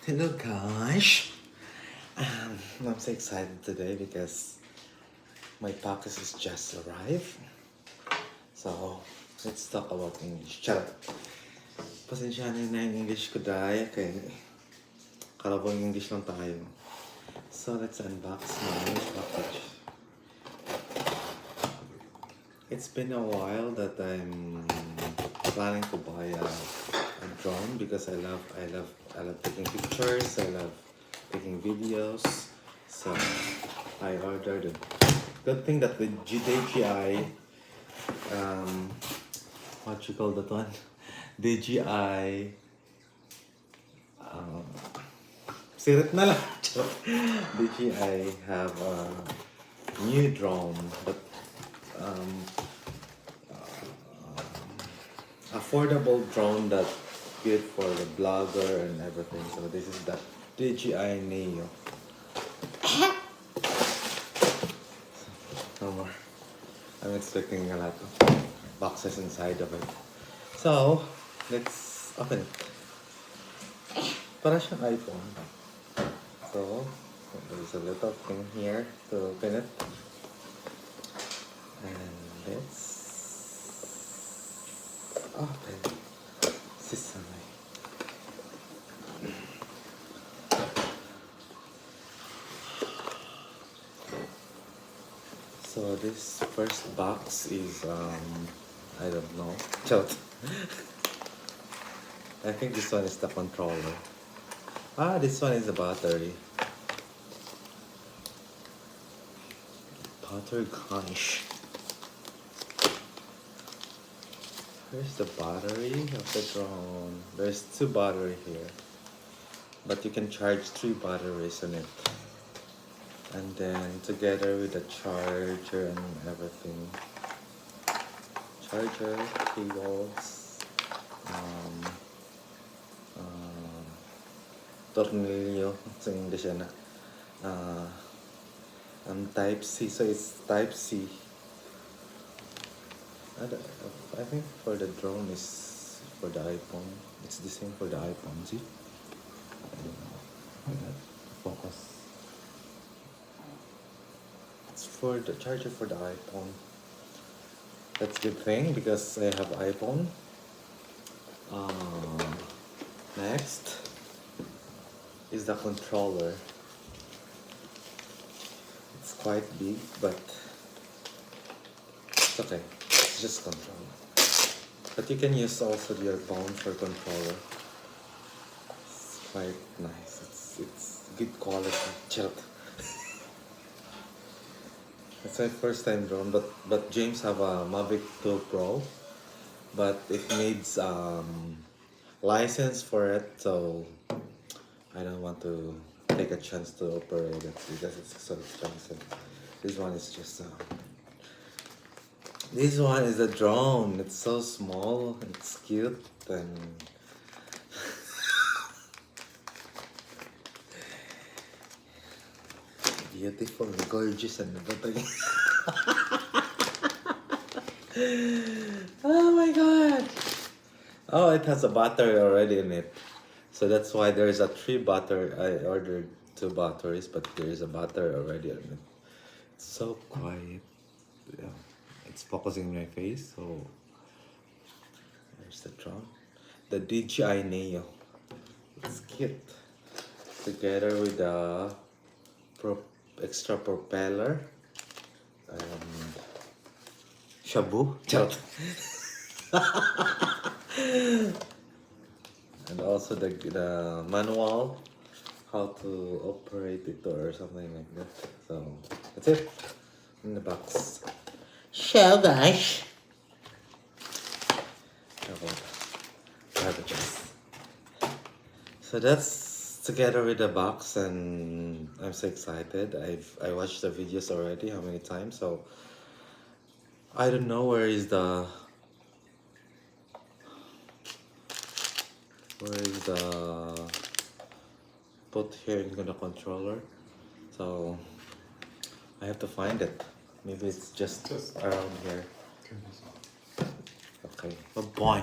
Hello guys. I'm so excited today because my package has just arrived. So, let's talk about English. Charot. Pasensyahan na yung English ko dahil kay kalabang English lang tayo. So, let's unbox my package. It's been a while that I'm planning to buy a drone because I love taking pictures. I love taking videos. So I ordered it. Good thing that with DJI, what you call that one? DJI. Sirit na lang. DJI have a new drone, but affordable drone that good for the blogger and everything. So this is the DJI Neo. No more. I'm expecting a lot of boxes inside of it. So let's open it. Para siyang iPhone. So there's a little thing here to open it. And let's open sesame. So this first box is I don't know. I think this one is the controller. This one is the battery. Battery gosh. Here's the battery of the drone. There's 2 battery here, but you can charge 3 batteries on it. And then together with the charger and everything, charger, cables, tornillo sa English na, Type C. So it's Type C. I think for the drone is for the iPhone. It's the same for the iPhone. See? Focus. It's for the charger for the iPhone. That's a good thing because I have iPhone. Next is the controller. It's quite big, but it's okay. It's just controller. But you can use also your phone for controller. It's quite nice. It's good quality. Chill. It's my first time drone, but James have a Mavic 2 Pro, but it needs license for it, so I don't want to take a chance to operate it because it's so expensive. This one is just this one is a drone. It's so small. It's cute and beautiful and gorgeous and everything. Oh my god! Oh, it has a battery already in it. So that's why there's a 3 battery. I ordered 2 batteries, but there is a battery already in it. It's so quiet. Yeah. It's focusing my face, so there's the drone. The DJI Neo. It's cute. Together with the extra propeller and shabu. And also the manual how to operate it or something like that. So that's it in the box. So guys, so that's together with the box, and I'm so excited. I watched the videos already how many times, so I don't know where is the put here in the controller, so I have to find it. Maybe it's just around here. Okay. Oh boy,